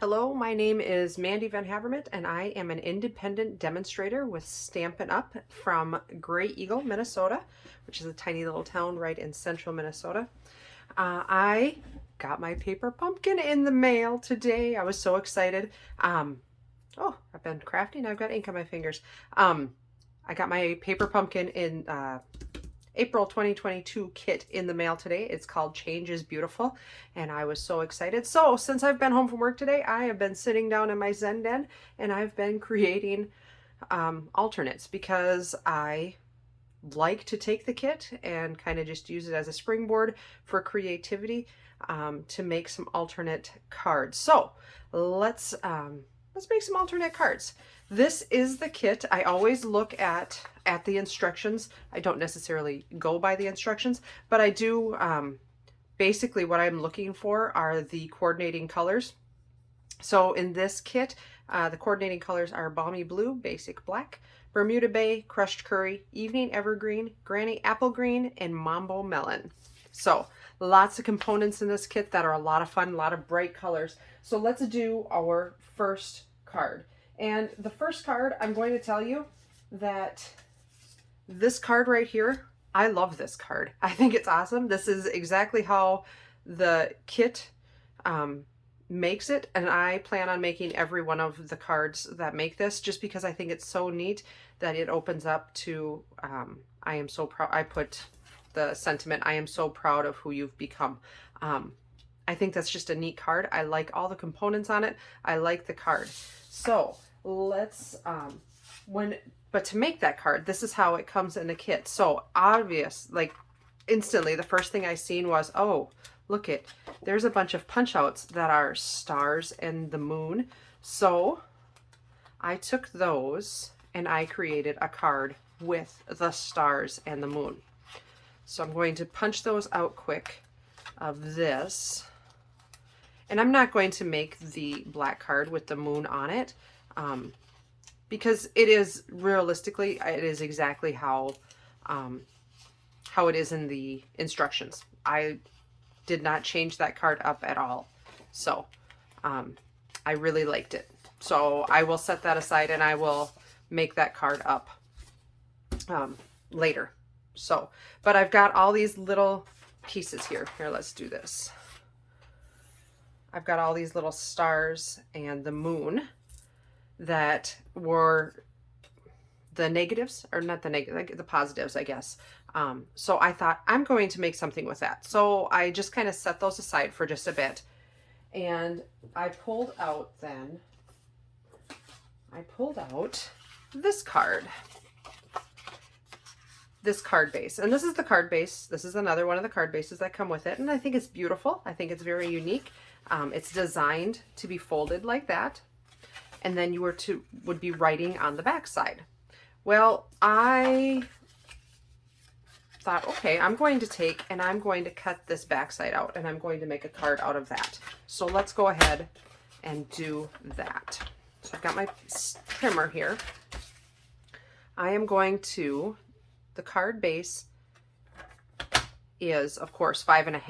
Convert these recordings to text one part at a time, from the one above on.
Hello, my name is Mandy Van Havermont, and I am an independent demonstrator with Stampin' Up! From Gray Eagle, Minnesota, which is a tiny little town right in central Minnesota. I got my paper pumpkin in the mail today. I was so excited. Oh, I've been crafting. I've got ink on my fingers. I got my paper pumpkin in April 2022 kit in the mail today. It's called Change is Beautiful, and I was so excited. So since I've been home from work today, I have been sitting down in my Zen den and I've been creating alternates because I like to take the kit and kind of just use it as a springboard for creativity to make some alternate cards. So let's make some alternate cards. This is the kit. I always look at the instructions. I don't necessarily go by the instructions, but I do, basically what I'm looking for are the coordinating colors. So in this kit, the coordinating colors are Balmy Blue, Basic Black, Bermuda Bay, Crushed Curry, Evening Evergreen, Granny Apple Green, and Mambo Melon. So lots of components in this kit that are a lot of fun, a lot of bright colors. So let's do our first card. And the first card, I'm going to tell you that this card right here, I love this card. I think it's awesome. This is exactly how the kit makes it, and I plan on making every one of the cards that make this just because I think it's so neat that it opens up to I am so proud. I put the sentiment, I am so proud of who you've become. I think that's just a neat card. I like all the components on it. I like the card. So let's, but to make that card, this is how it comes in the kit. So obvious, like instantly, the first thing I seen was, oh, look it, there's a bunch of punch outs that are stars and the moon. So I took those and I created a card with the stars and the moon. So I'm going to punch those out quick of this. And I'm not going to make the black card with the moon on it because it is realistically, it is exactly how it is in the instructions. I did not change that card up at all. So I really liked it. So I will set that aside and I will make that card up later. So, but I've got all these little pieces here. Here, let's do this. I've got all these little stars and the moon that were the negatives, or not the negative, like the positives, I guess. So I thought I'm going to make something with that. So I just kind of set those aside for just a bit. And I pulled out this card. This card base. And this is the card base. This is another one of the card bases that come with it. And I think it's beautiful. I think it's very unique. It's designed to be folded like that. And then you would be writing on the back side. Well, I thought, okay, I'm going to take and I'm going to cut this back side out and I'm going to make a card out of that. So let's go ahead and do that. So I've got my trimmer here. I am going to, the card base is, of course, 5.5.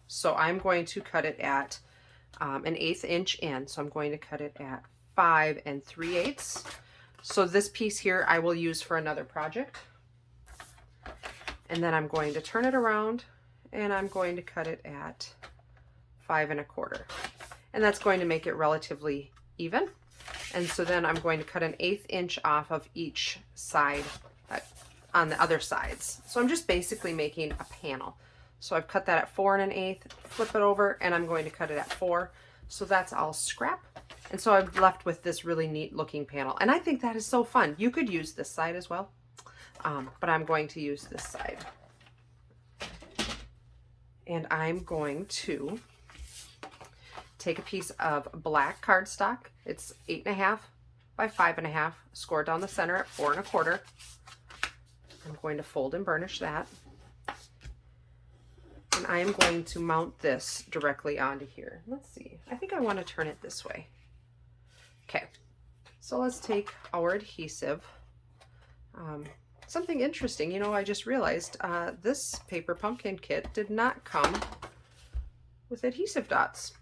So I'm going to cut it at an 1/8 inch in. So I'm going to cut it at 5 3/8. So this piece here I will use for another project. And then I'm going to turn it around and I'm going to cut it at 5 1/4. And that's going to make it relatively even. And so then I'm going to cut an 1/8 inch off of each side on the other sides. So I'm just basically making a panel. So I've cut that at 4 1/8, flip it over, and I'm going to cut it at 4. So that's all scrap. And so I'm left with this really neat looking panel. And I think that is so fun. You could use this side as well, but I'm going to use this side. And I'm going to take a piece of black cardstock. It's 8.5 by 5.5, scored down the center at 4 1/4. I'm going to fold and burnish that. And I am going to mount this directly onto here. Let's see. I think I want to turn it this way. Okay. So let's take our adhesive. Something interesting, you know, I just realized this paper pumpkin kit did not come with adhesive dots.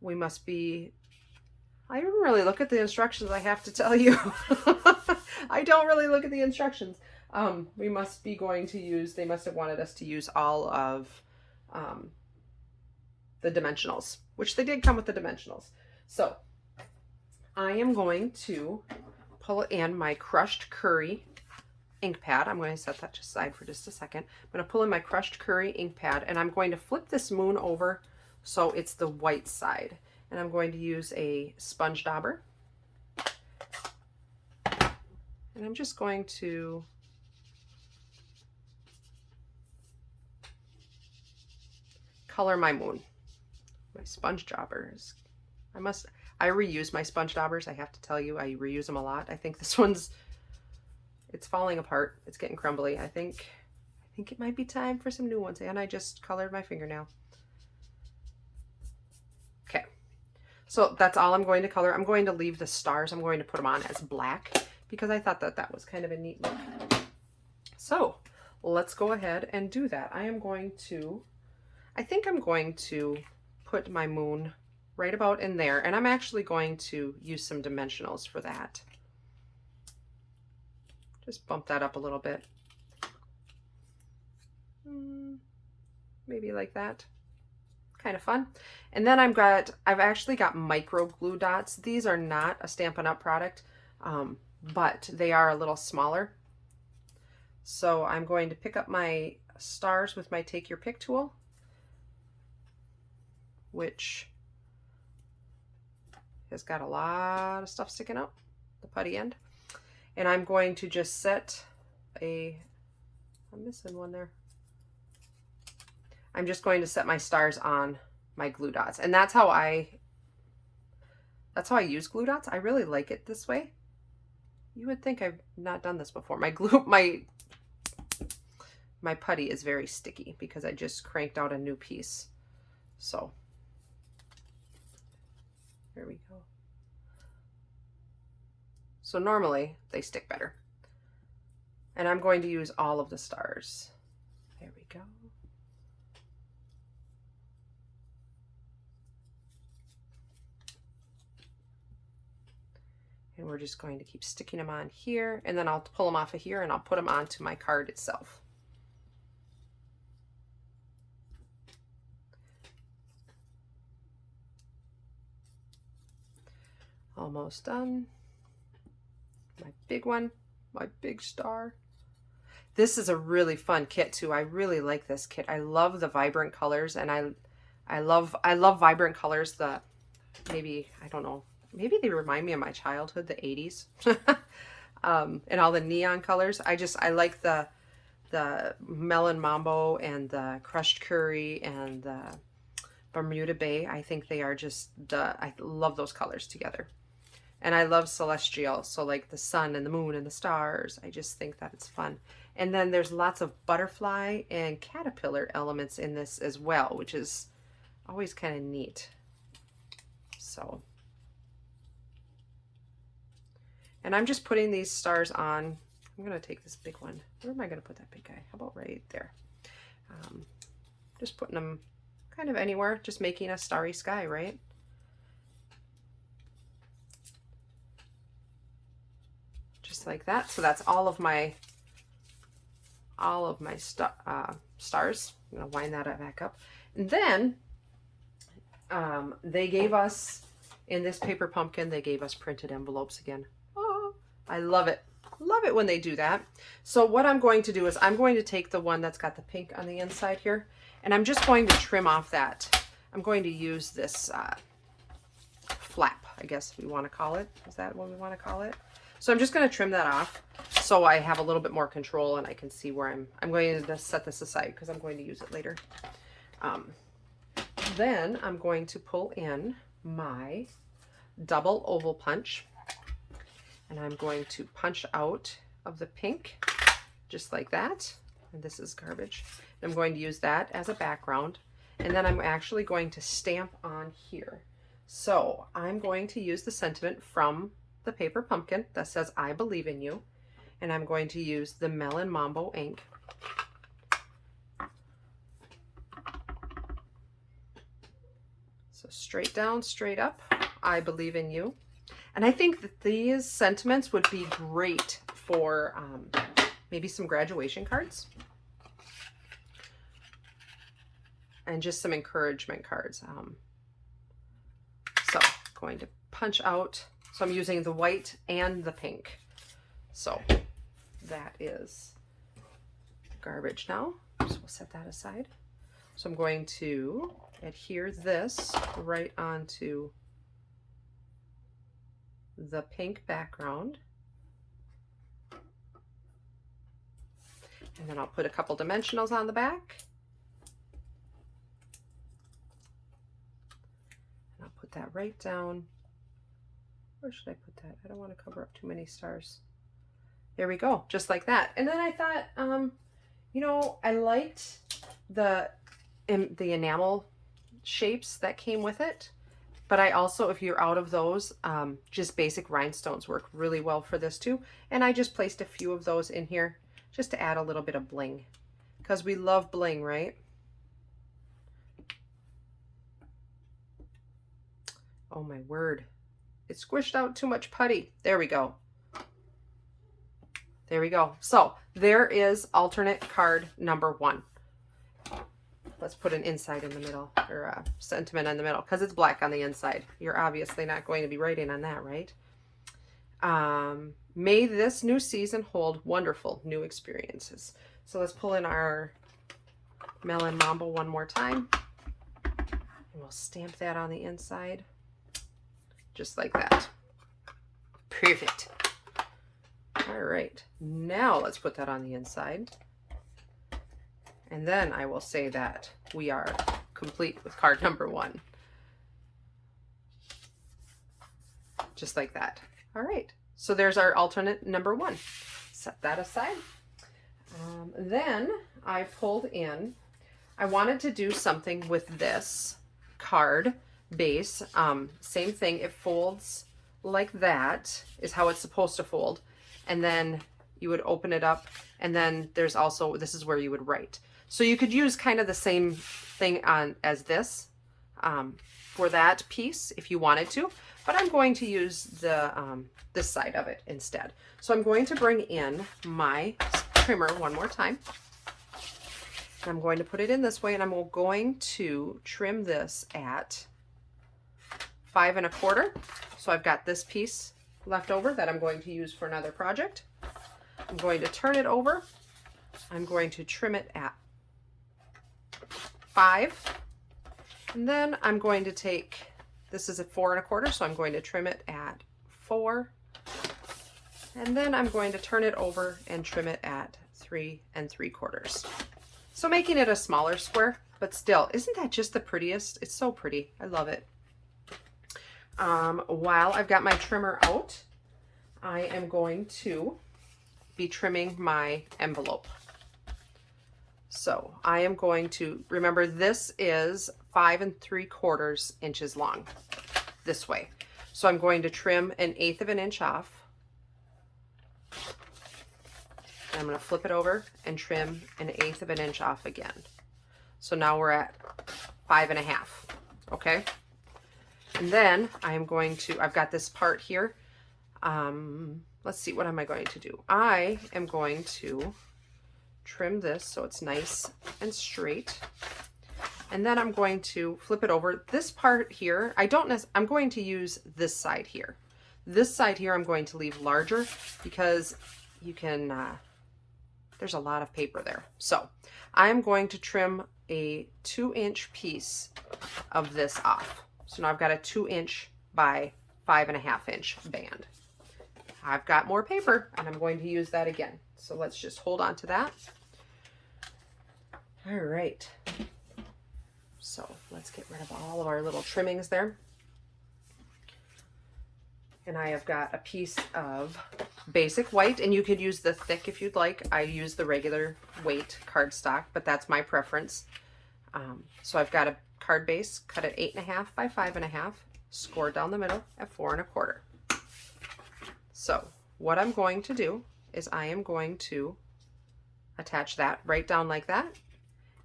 we must be, I didn't really look at the instructions, I have to tell you. I don't really look at the instructions. We must be going to use, they must have wanted us to use all of the dimensionals, which they did come with the dimensionals. So I am going to pull in my crushed curry ink pad. I'm going to set that aside for just a second. I'm going to pull in my crushed curry ink pad, and I'm going to flip this moon over so it's the white side. And I'm going to use a sponge dauber. And I'm just going to color my moon. My sponge daubers. I reuse my sponge daubers. I have to tell you, I reuse them a lot. I think this one's, it's falling apart. It's getting crumbly. I think it might be time for some new ones. And I just colored my fingernail. Okay. So that's all I'm going to color. I'm going to leave the stars. I'm going to put them on as black because I thought that that was kind of a neat look. So let's go ahead and do that. I think I'm going to put my moon right about in there, and I'm actually going to use some dimensionals for that. Just bump that up a little bit. Maybe like that. Kind of fun. And then I've actually got micro glue dots. These are not a Stampin' Up! Product, but they are a little smaller. So I'm going to pick up my stars with my Take Your Pick tool, which has got a lot of stuff sticking out the putty end. And I'm going to just set I'm missing one there. I'm just going to set my stars on my glue dots. And that's how I use glue dots. I really like it this way. You would think I've not done this before. My putty is very sticky because I just cranked out a new piece. So there we go. So normally they stick better. And I'm going to use all of the stars. There we go. And we're just going to keep sticking them on here, and then I'll pull them off of here and I'll put them onto my card itself. Almost done. My big one, my big star. This is a really fun kit too. I really like this kit. I love the vibrant colors, and I love vibrant colors. Maybe, I don't know, maybe they remind me of my childhood, the 80s. And all the neon colors. I like the melon mambo and the crushed curry and the Bermuda Bay. I think they are just I love those colors together. And I love celestial, so like the sun and the moon and the stars. I just think that it's fun. And then there's lots of butterfly and caterpillar elements in this as well, which is always kind of neat. So, and I'm just putting these stars on. I'm going to take this big one. Where am I going to put that big guy? How about right there? Just putting them kind of anywhere, just making a starry sky, right? Just like that. So that's all of my stars. I'm going to wind that back up. And then they gave us, in this paper pumpkin, they gave us printed envelopes again. Oh, I love it. Love it when they do that. So what I'm going to do is I'm going to take the one that's got the pink on the inside here, and I'm just going to trim off that. I'm going to use this flap, I guess we want to call it. Is that what we want to call it? So I'm just going to trim that off so I have a little bit more control and I can see where I'm going to set this aside because I'm going to use it later. Then I'm going to pull in my double oval punch, and I'm going to punch out of the pink just like that. And this is garbage. I'm going to use that as a background, and then I'm actually going to stamp on here. So I'm going to use the sentiment from the paper pumpkin that says "I believe in you," and I'm going to use the Melon Mambo ink. So straight down, straight up, I believe in you. And I think that these sentiments would be great for maybe some graduation cards. And just some encouragement cards. So going to punch out. So I'm using the white and the pink. So that is garbage now. So we'll set that aside. So I'm going to adhere this right onto the pink background. And then I'll put a couple dimensionals on the back. And I'll put that right down. Where should I put that? I don't want to cover up too many stars. There we go, just like that. And then I thought, you know, I liked the enamel shapes that came with it. But I also, if you're out of those, just basic rhinestones work really well for this too. And I just placed a few of those in here just to add a little bit of bling, because we love bling, right? Oh my word. It squished out too much putty. There we go. There we go. So there is alternate card number 1. Let's put an inside in the middle, or a sentiment in the middle, because it's black on the inside. You're obviously not going to be writing on that, right? May this new season hold wonderful new experiences. So let's pull in our Melon Mambo one more time. And we'll stamp that on the inside. Just like that. Perfect. All right. Now let's put that on the inside. And then I will say that we are complete with card number 1. Just like that. All right. So there's our alternate number 1. Set that aside. Then I pulled in, I wanted to do something with this card base. Same thing. It folds like that, is how it's supposed to fold. And then you would open it up. And then there's also, this is where you would write. So you could use kind of the same thing on as this for that piece if you wanted to, but I'm going to use the this side of it instead. So I'm going to bring in my trimmer one more time. And I'm going to put it in this way, and I'm going to trim this at 5 1/4. So I've got this piece left over that I'm going to use for another project. I'm going to turn it over. I'm going to trim it at 5, and then I'm going to take, this is a 4 1/4, so I'm going to trim it at 4, and then I'm going to turn it over and trim it at 3 3/4. So making it a smaller square, but still, isn't that just the prettiest? It's so pretty. I love it. While I've got my trimmer out, I am going to be trimming my envelope. So I am going to, remember this is 5 3/4 inches long, this way. So I'm going to trim 1/8 of an inch off. And I'm going to flip it over and trim 1/8 of an inch off again. So now we're at 5 1/2, okay? And then I am going to, I've got this part here. Let's see, what am I going to do? I am going to trim this so it's nice and straight. And then I'm going to flip it over. This part here, I'm going to use this side here. This side here I'm going to leave larger because you can, there's a lot of paper there. So I'm going to trim a 2-inch piece of this off. So now I've got a 2-inch by 5 1/2 inch band. I've got more paper and I'm going to use that again. So let's just hold on to that. All right. So let's get rid of all of our little trimmings there. And I have got a piece of basic white, and you could use the thick if you'd like. I use the regular weight cardstock, but that's my preference. So I've got a card base cut at 8 1/2 by 5 1/2, scored down the middle at 4 1/4. So what I'm going to do is I am going to attach that right down like that,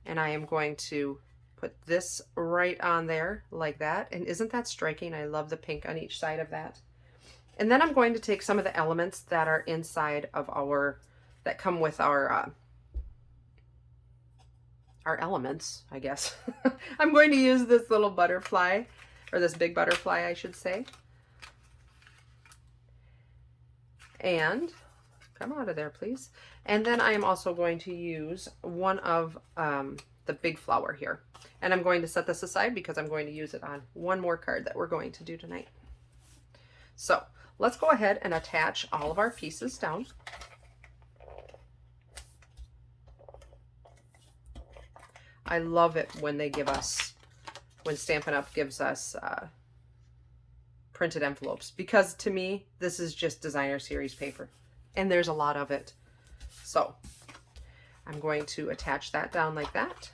and I am going to Put this right on there like that. And isn't that striking? I love the pink on each side of that. And then I'm going to take some of the elements that are inside of that come with our elements, I guess. I'm going to use this little butterfly, or this big butterfly, I should say. And come out of there, please. And then I am also going to use one of the big flower here. And I'm going to set this aside because I'm going to use it on one more card that we're going to do tonight. So let's go ahead and attach all of our pieces down. I love it when they give us, when Stampin' Up! Gives us printed envelopes, because to me, this is just designer series paper and there's a lot of it. So I'm going to attach that down like that.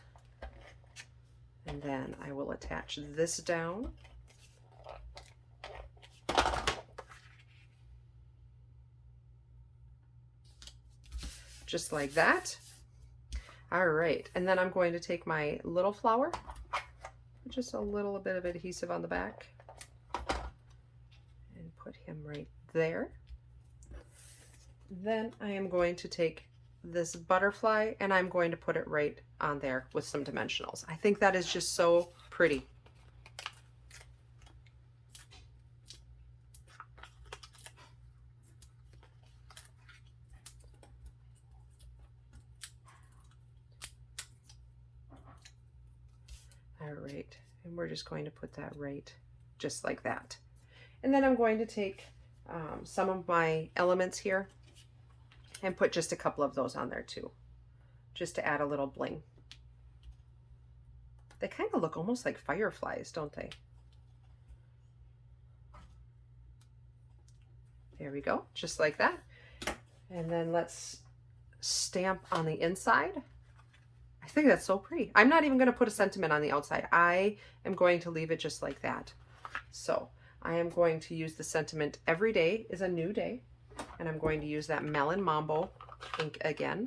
And then I will attach this down. Just like that. All right, and then I'm going to take my little flower, just a little bit of adhesive on the back, and put him right there. Then I am going to take this butterfly and I'm going to put it right on there with some dimensionals. I think that is just so pretty. All right, and we're just going to put that right just like that. And then I'm going to take some of my elements here and put just a couple of those on there too, just to add a little bling. They kind of look almost like fireflies, don't they? There we go, just like that. And then let's stamp on the inside. I think that's so pretty. I'm not even going to put a sentiment on the outside. I am going to leave it just like that. So I am going to use the sentiment, every day is a new day. And I'm going to use that Melon Mambo ink again.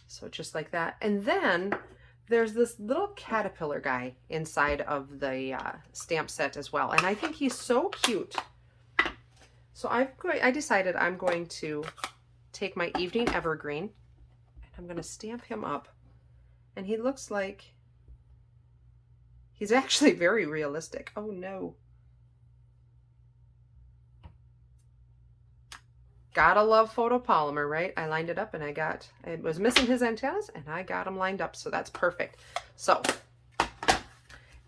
So just like that. And then there's this little caterpillar guy inside of the stamp set as well. And I think he's so cute. So I decided I'm going to take my Evening Evergreen and I'm going to stamp him up. And he looks like, he's actually very realistic. Oh no. Gotta love photopolymer, right? I lined it up and it was missing his antennas and I got them lined up. So that's perfect. So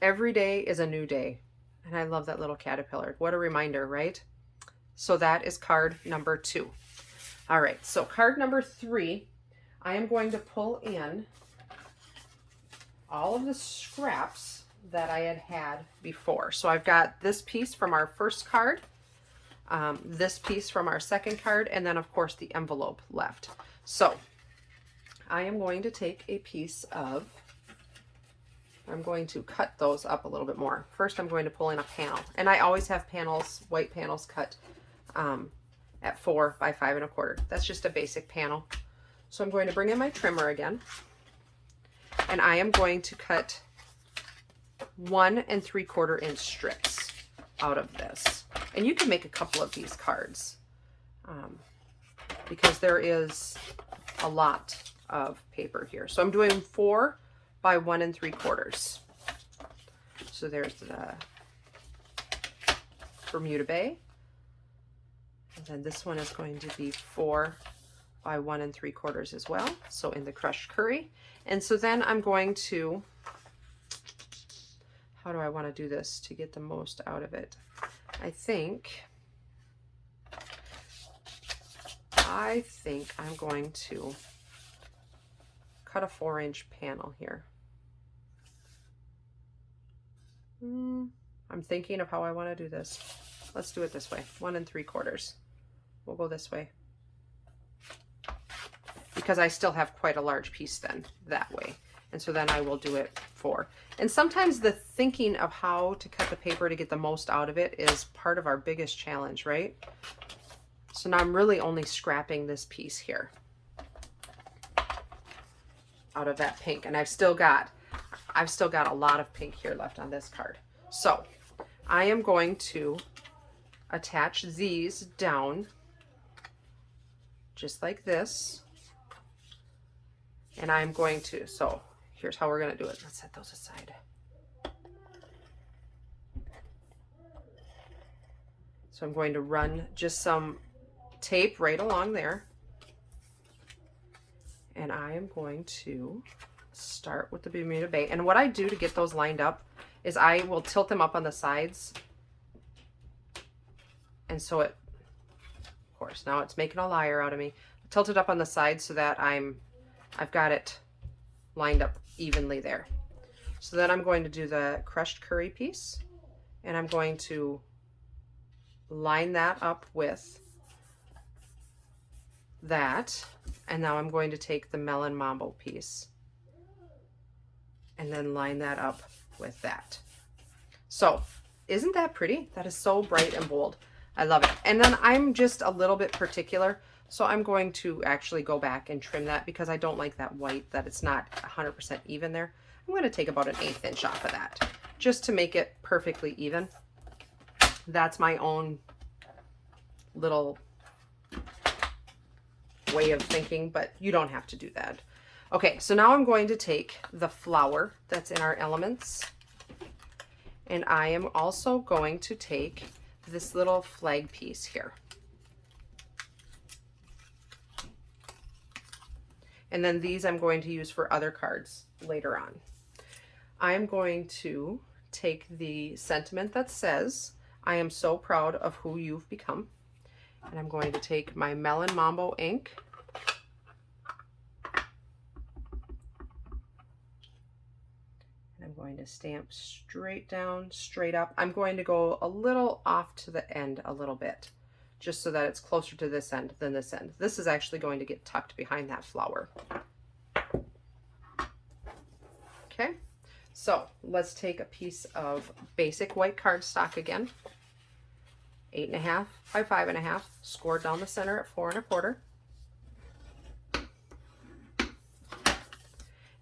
every day is a new day. And I love that little caterpillar. What a reminder, right? So that is card number 2. All right, so card number 3, I am going to pull in all of the scraps that I had before. So I've got this piece from our first card, this piece from our second card, and then of course the envelope left. So I am going to take a piece of, I'm going to cut those up a little bit more. First I'm going to pull in a panel, and I always have panels, white panels cut at 4 by 5 1/4. That's just a basic panel. So I'm going to bring in my trimmer again, and I am going to cut 1 3/4 inch strips out of this. And you can make a couple of these cards because there is a lot of paper here. So I'm doing 4 by 1 3/4. So there's the Bermuda Bay. And then this one is going to be 4 by 1 3/4 as well. So in the crushed curry. And so then I'm going to, how do I want to do this to get the most out of it? I think I'm going to cut a 4-inch panel here. I'm thinking of how I want to do this. Let's do it this way, 1 3/4. We'll go this way because I still have quite a large piece then that way. And so then I will do it 4. And sometimes the thinking of how to cut the paper to get the most out of it is part of our biggest challenge, right? So now I'm really only scrapping this piece here out of that pink, and I've still got a lot of pink here left on this card. So I am going to attach these down just like this, and I'm going to, so here's how we're going to do it. Let's set those aside. So I'm going to run just some tape right along there. And I am going to start with the Bermuda Bay. And what I do to get those lined up is I will tilt them up on the sides. And so it, of course, now it's making a liar out of me. Tilt it up on the sides so that I've got it lined up evenly there. So then I'm going to do the crushed curry piece, and I'm going to line that up with that. And now I'm going to take the melon mambo piece and then line that up with that. So isn't that pretty? That is so bright and bold. I love it. And then I'm just a little bit particular, so I'm going to actually go back and trim that because I don't like that white, that it's not 100% even there. I'm going to take about an 1/8 inch off of that just to make it perfectly even. That's my own little way of thinking, but you don't have to do that. Okay, so now I'm going to take the flower that's in our elements, and I am also going to take this little flag piece here. And then these I'm going to use for other cards later on. I'm going to take the sentiment that says, "I am so proud of who you've become." And I'm going to take my Melon Mambo ink and I'm going to stamp straight down, straight up. I'm going to go a little off to the end a little bit, just so that it's closer to this end than this end. This is actually going to get tucked behind that flower. Okay, so let's take a piece of basic white cardstock again. 8.5 by 5.5, scored down the center at 4 1/4.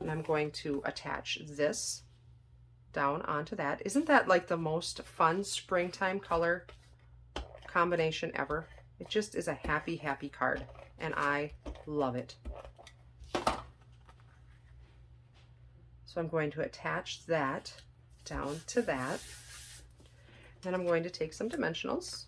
And I'm going to attach this down onto that. Isn't that like the most fun springtime color combination ever? It just is a happy, happy card, and I love it. So I'm going to attach that down to that. Then I'm going to take some dimensionals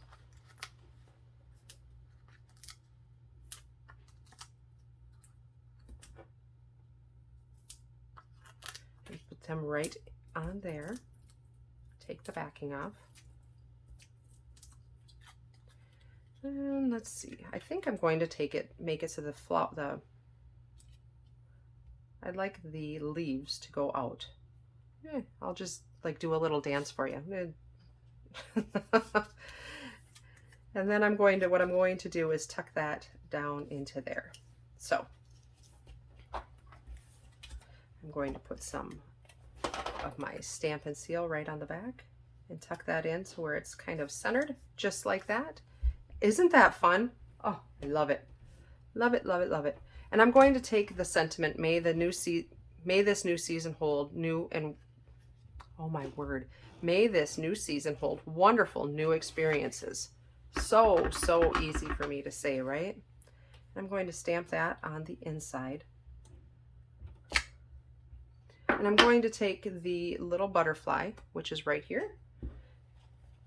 and put them right on there. Take the backing off. And let's see, I think I'm going to make it so the flower, I'd like the leaves to go out. I'll just like do a little dance for you. And then what I'm going to do is tuck that down into there. So I'm going to put some of my Stamp and Seal right on the back and tuck that in to where it's kind of centered, just like that. Isn't that fun? Oh, I love it. Love it, love it, love it. And I'm going to take the sentiment, may this new season hold new and, oh my word, may this new season hold wonderful new experiences. So, so easy for me to say, right? I'm going to stamp that on the inside. And I'm going to take the little butterfly, which is right here,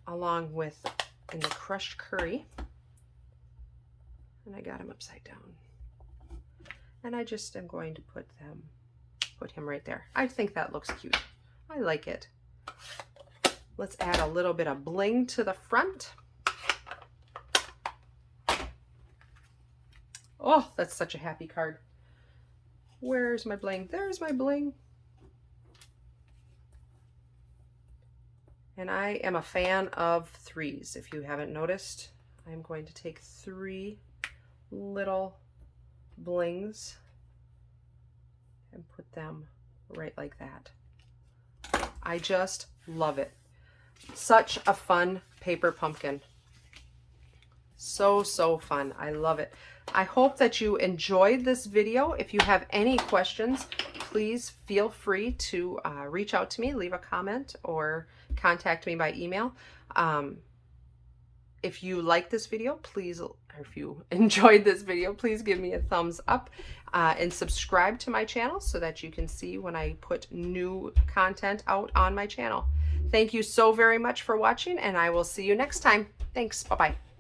along with in the crushed curry. And I got him upside down. And I just am going to put him right there. I think that looks cute. I like it. Let's add a little bit of bling to the front. Oh, that's such a happy card. Where's my bling? There's my bling. And I am a fan of threes. If you haven't noticed, I'm going to take 3 little blings and put them right like that. I just love it. Such a fun paper pumpkin. So, so fun. I love it. I hope that you enjoyed this video. If you have any questions, please feel free to reach out to me, leave a comment, or contact me by email. If you like this video, please, or if you enjoyed this video, please give me a thumbs up and subscribe to my channel so that you can see when I put new content out on my channel. Thank you so very much for watching, and I will see you next time. Thanks. Bye-bye.